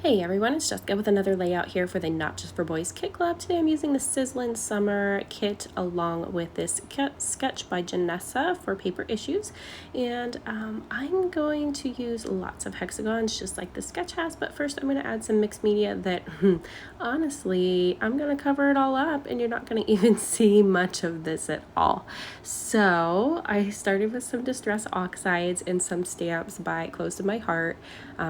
Hey everyone, it's Jessica with another layout here for the Not Just for Boys Kit Club. Today I'm using the Sizzling Summer Kit along with this sketch by Gesso for paper issues. And I'm going to use lots of hexagons just like the sketch has, but first I'm going to add some mixed media that honestly, I'm going to cover it all up and you're not going to even see much of this at all. So I started with some Distress Oxides and some stamps by Close to My Heart.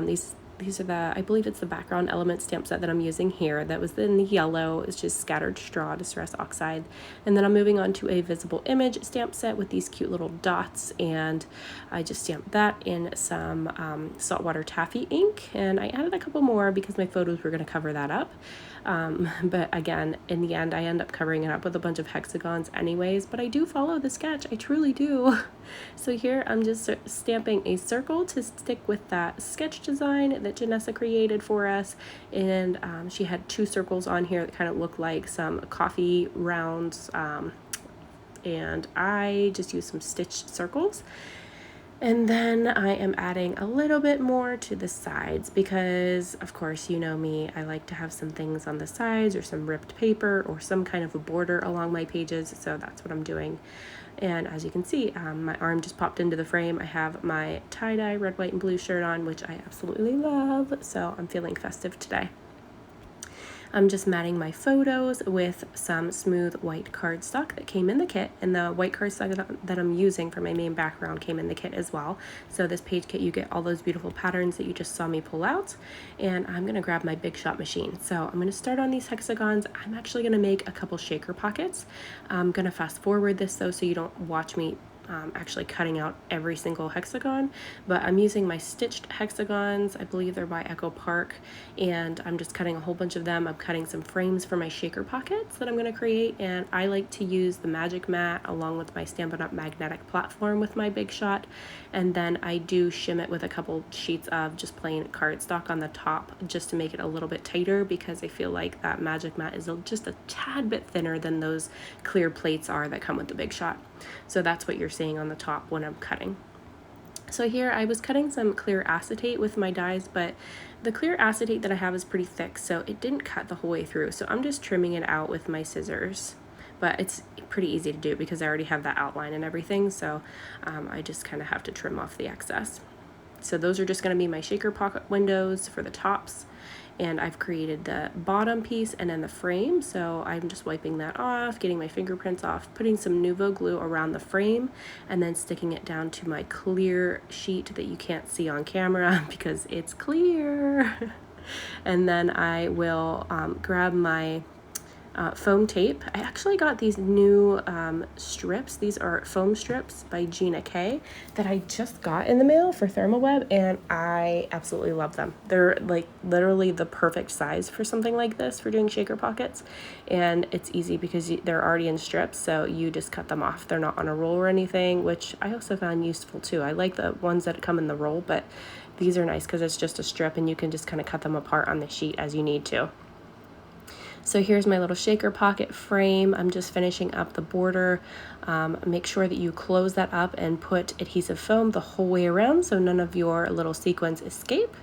These are I believe it's the background element stamp set that I'm using here. That was in the yellow. It's just Scattered Straw, Distress Oxide. And then I'm moving on to a Visible Image stamp set with these cute little dots. And I just stamped that in some Saltwater Taffy ink. And I added a couple more because my photos were going to cover that up. But again, in the end, I end up covering it up with a bunch of hexagons anyways. But I do follow the sketch. I truly do. So here I'm just stamping a circle to stick with that sketch design that Gesso created for us, and she had two circles on here that kind of look like some coffee rounds, and I just used some stitched circles. And then I am adding a little bit more to the sides because, of course, you know me, I like to have some things on the sides or some ripped paper or some kind of a border along my pages, so that's what I'm doing. And as you can see, my arm just popped into the frame. I have my tie-dye red, white, and blue shirt on, which I absolutely love, so I'm feeling festive today. I'm just matting my photos with some smooth white cardstock that came in the kit, and the white cardstock that I'm using for my main background came in the kit as well. So this Paige kit, you get all those beautiful patterns that you just saw me pull out, and I'm gonna grab my Big Shot machine. So I'm gonna start on these hexagons. I'm actually gonna make a couple shaker pockets. I'm gonna fast forward this though so you don't watch me actually cutting out every single hexagon, but I'm using my stitched hexagons. I believe they're by Echo Park, and I'm just cutting a whole bunch of them. I'm cutting some frames for my shaker pockets that I'm going to create, and I like to use the magic mat along with my Stampin' Up! Magnetic platform with my Big Shot, and then I do shim it with a couple sheets of just plain cardstock on the top just to make it a little bit tighter, because I feel like that magic mat is just a tad bit thinner than those clear plates are that come with the Big Shot. So that's what you're seeing on the top when I'm cutting. So here I was cutting some clear acetate with my dies, but the clear acetate that I have is pretty thick, so it didn't cut the whole way through. So I'm just trimming it out with my scissors, but it's pretty easy to do because I already have that outline and everything. So I just kind of have to trim off the excess. So those are just going to be my shaker pocket windows for the tops. And I've created the bottom piece and then the frame, so I'm just wiping that off, getting my fingerprints off, putting some Nuvo glue around the frame, and then sticking it down to my clear sheet that you can't see on camera because it's clear. And then I will grab my foam tape. I actually got these new strips. These are foam strips by Gina K that I just got in the mail for ThermoWeb, and I absolutely love them. They're like literally the perfect size for something like this for doing shaker pockets, and it's easy because they're already in strips, so you just cut them off. They're not on a roll or anything, which I also found useful too. I like the ones that come in the roll, but these are nice because it's just a strip and you can just kind of cut them apart on the sheet as you need to. So here's my little shaker pocket frame. I'm just finishing up the border. Make sure that you close that up and put adhesive foam the whole way around so none of your little sequins escape.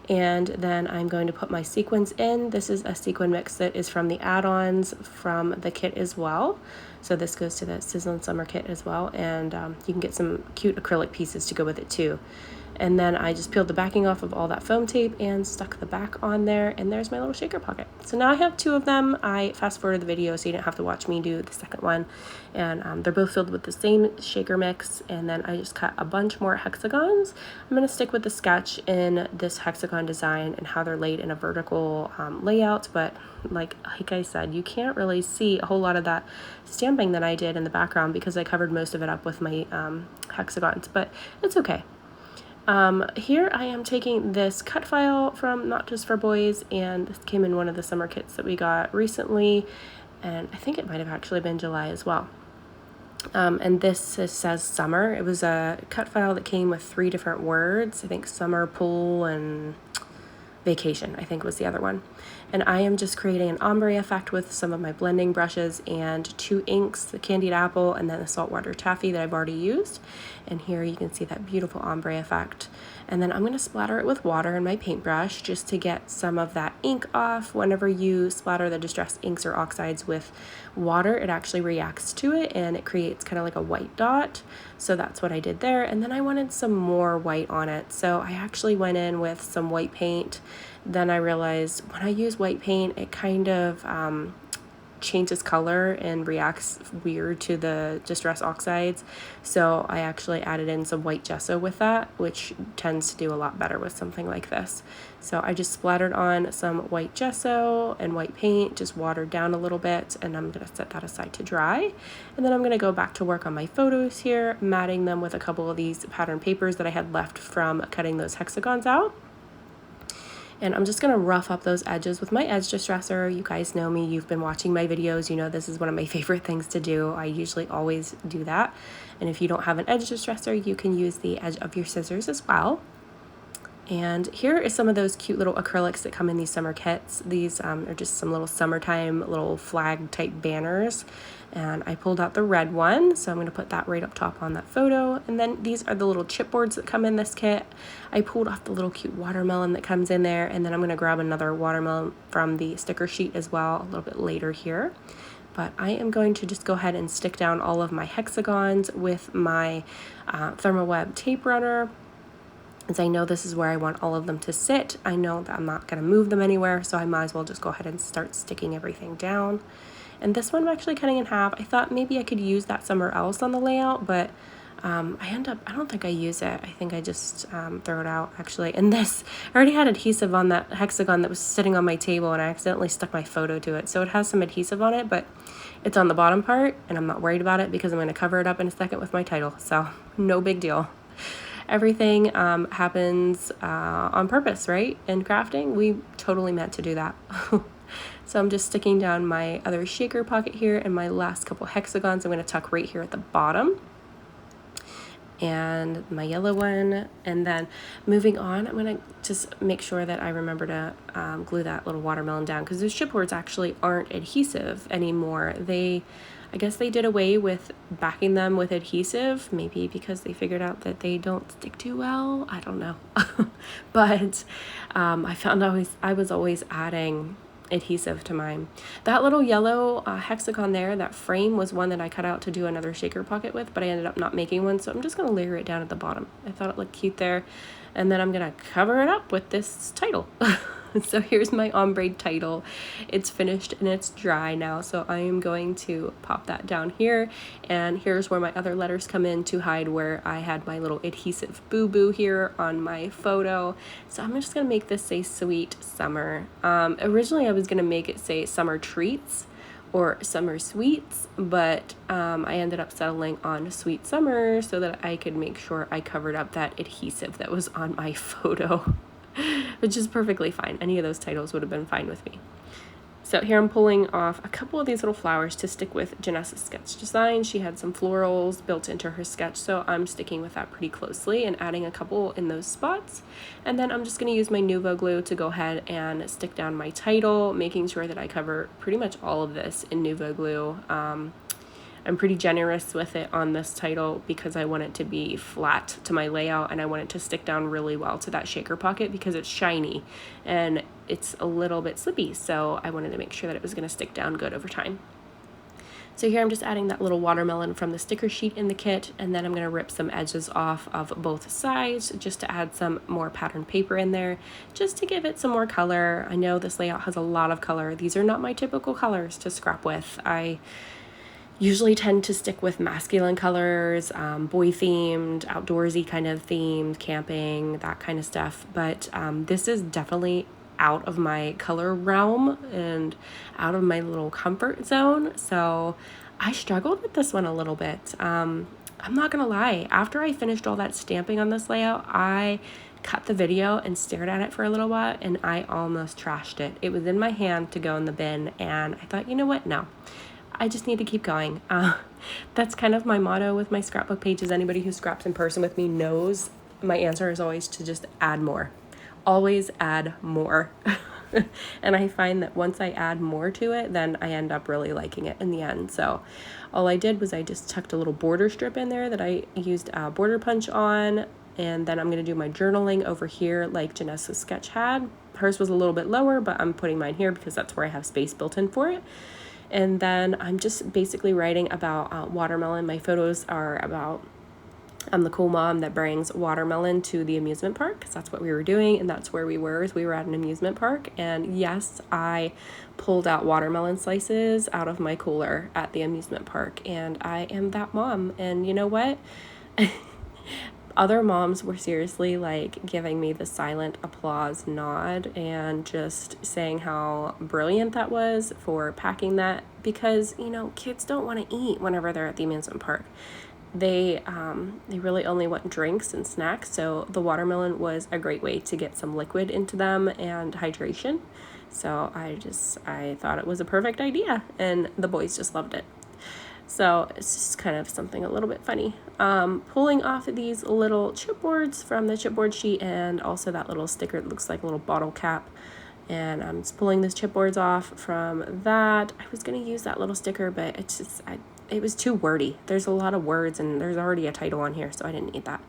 And then I'm going to put my sequins in. This is a sequin mix that is from the add-ons from the kit as well. So this goes to the Sizzling Summer kit as well. And you can get some cute acrylic pieces to go with it too. And then I just peeled the backing off of all that foam tape and stuck the back on there, and there's my little shaker pocket. So now I have two of them. I fast forwarded the video so you didn't have to watch me do the second one, and they're both filled with the same shaker mix. And then I just cut a bunch more hexagons. I'm going to stick with the sketch in this hexagon design and how they're laid in a vertical layout, but like I said, you can't really see a whole lot of that stamping that I did in the background because I covered most of it up with my hexagons, but it's okay. Here I am taking this cut file from Not Just for Boys, and this came in one of the summer kits that we got recently, and I think it might have actually been July as well. And this says summer. It was a cut file that came with 3 different words. I think summer, pool, and vacation, I think was the other one. And I am just creating an ombre effect with some of my blending brushes and 2 inks, the Candied Apple and then the Saltwater Taffy that I've already used. And here you can see that beautiful ombre effect. And then I'm going to splatter it with water in my paintbrush just to get some of that ink off. Whenever you splatter the distressed inks or oxides with water, it actually reacts to it and it creates kind of like a white dot. So that's what I did there. And then I wanted some more white on it. So I actually went in with some white paint. Then I realized when I use white paint, it kind of changes color and reacts weird to the distress oxides. So I actually added in some white gesso with that, which tends to do a lot better with something like this. So I just splattered on some white gesso and white paint, just watered down a little bit, and I'm going to set that aside to dry. And then I'm going to go back to work on my photos here, matting them with a couple of these pattern papers that I had left from cutting those hexagons out. And I'm just going to rough up those edges with my edge distresser. You guys know me, you've been watching my videos, you know this is one of my favorite things to do. I usually always do that. And if you don't have an edge distresser, you can use the edge of your scissors as well. And here is some of those cute little acrylics that come in these summer kits. These are just some little summertime little flag type banners. And I pulled out the red one, so I'm going to put that right up top on that photo. And then these are the little chipboards that come in this kit. I pulled off the little cute watermelon that comes in there, and then I'm going to grab another watermelon from the sticker sheet as well a little bit later here. But I am going to just go ahead and stick down all of my hexagons with my Thermoweb tape runner, as I know this is where I want all of them to sit. I know that I'm not going to move them anywhere, so I might as well just go ahead and start sticking everything down. And this one I'm actually cutting in half. I thought maybe I could use that somewhere else on the layout, but I don't think I use it. I think I just throw it out actually. And this, I already had adhesive on that hexagon that was sitting on my table, and I accidentally stuck my photo to it. So it has some adhesive on it, but it's on the bottom part, and I'm not worried about it because I'm going to cover it up in a second with my title. So no big deal. Everything happens on purpose, right? In crafting, we totally meant to do that. So I'm just sticking down my other shaker pocket here, and my last couple hexagons I'm going to tuck right here at the bottom. And my yellow one, and then moving on, I'm going to just make sure that I remember to glue that little watermelon down, because those chipboards actually aren't adhesive anymore. I guess they did away with backing them with adhesive, maybe because they figured out that they don't stick too well. I don't know. But I found I was always adding adhesive to mine. That little yellow hexagon there, that frame, was one that I cut out to do another shaker pocket with, but I ended up not making one, so I'm just going to layer it down at the bottom. I thought it looked cute there, and then I'm going to cover it up with this title. So here's my ombre title. It's finished and it's dry now, so I am going to pop that down here, and here's where my other letters come in to hide where I had my little adhesive boo-boo here on my photo. So I'm just gonna make this say Sweet Summer. Originally I was gonna make it say Summer Treats or Summer Sweets, but I ended up settling on Sweet Summer so that I could make sure I covered up that adhesive that was on my photo. Which is perfectly fine. Any of those titles would have been fine with me. So here I'm pulling off a couple of these little flowers to stick with Janessa's sketch design. She had some florals built into her sketch, so I'm sticking with that pretty closely and adding a couple in those spots. And then I'm just going to use my Nuvo glue to go ahead and stick down my title, making sure that I cover pretty much all of this in Nuvo glue. I'm pretty generous with it on this title because I want it to be flat to my layout, and I want it to stick down really well to that shaker pocket because it's shiny and it's a little bit slippy, so I wanted to make sure that it was going to stick down good over time. So here I'm just adding that little watermelon from the sticker sheet in the kit, and then I'm going to rip some edges off of both sides just to add some more pattern paper in there, just to give it some more color. I know this layout has a lot of color. These are not my typical colors to scrap with. I usually tend to stick with masculine colors, boy themed, outdoorsy kind of themed, camping, that kind of stuff. But this is definitely out of my color realm and out of my little comfort zone. So I struggled with this one a little bit. I'm not gonna lie, after I finished all that stamping on this layout, I cut the video and stared at it for a little while, and I almost trashed it. It was in my hand to go in the bin, and I thought, you know what, no. I just need to keep going. That's kind of my motto with my scrapbook pages. Anybody who scraps in person with me knows my answer is always to just add more. Always add more. And I find that once I add more to it, then I end up really liking it in the end. So all I did was I just tucked a little border strip in there that I used a border punch on, and then I'm going to do my journaling over here like Genesso's sketch had. Hers was a little bit lower, but I'm putting mine here because that's where I have space built in for it. And then I'm just basically writing about watermelon. My photos are about I'm the cool mom that brings watermelon to the amusement park, because that's what we were doing, and that's where we were, is we were at an amusement park. And yes, I pulled out watermelon slices out of my cooler at the amusement park, and I am that mom. And you know what? Other moms were seriously like giving me the silent applause nod and just saying how brilliant that was for packing that, because, you know, kids don't want to eat whenever they're at the amusement park. They really only want drinks and snacks, so the watermelon was a great way to get some liquid into them and hydration. So I thought it was a perfect idea, and the boys just loved it. So it's just kind of something a little bit funny. Pulling off these little chipboards from the chipboard sheet, and also that little sticker that looks like a little bottle cap. And I'm just pulling those chipboards off from that. I was going to use that little sticker, but it's just, it was too wordy. There's a lot of words, and there's already a title on here, so I didn't need that.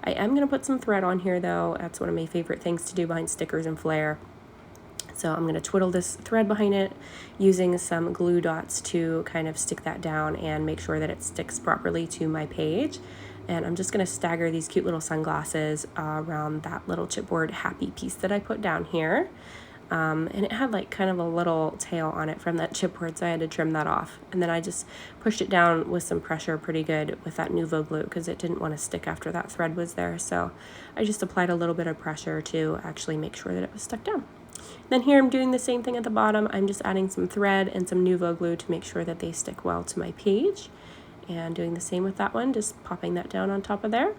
I am going to put some thread on here, though. That's one of my favorite things to do behind stickers and flair. So I'm going to twiddle this thread behind it using some glue dots to kind of stick that down and make sure that it sticks properly to my page. And I'm just going to stagger these cute little sunglasses around that little chipboard happy piece that I put down here. And it had like kind of a little tail on it from that chipboard, so I had to trim that off. And then I just pushed it down with some pressure pretty good with that Nuvo glue, because it didn't want to stick after that thread was there. So I just applied a little bit of pressure to actually make sure that it was stuck down. Then here I'm doing the same thing at the bottom. I'm just adding some thread and some Nuvo glue to make sure that they stick well to my page. And doing the same with that one, just popping that down on top of there.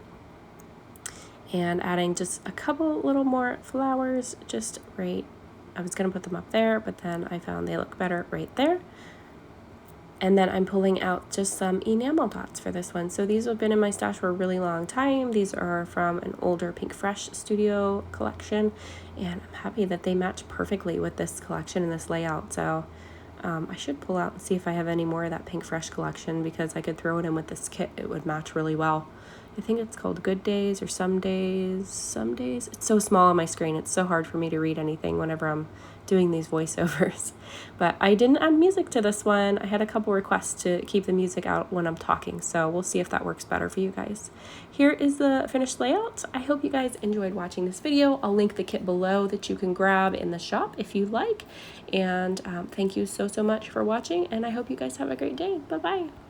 And adding just a couple little more flowers just right. I was going to put them up there, but then I found they look better right there. And then I'm pulling out just some enamel dots for this one. So these have been in my stash for a really long time. These are from an older Pink Fresh Studio collection, and I'm happy that they match perfectly with this collection and this layout. So I should pull out and see if I have any more of that Pink Fresh collection, because I could throw it in with this kit. It would match really well. I think it's called Good Days or Some Days. Some Days. It's so small on my screen. It's so hard for me to read anything whenever I'm doing these voiceovers. But I didn't add music to this one. I had a couple requests to keep the music out when I'm talking, so we'll see if that works better for you guys. Here is the finished layout. I hope you guys enjoyed watching this video. I'll link the kit below that you can grab in the shop if you like. And thank you so much for watching, and I hope you guys have a great day. Bye-bye.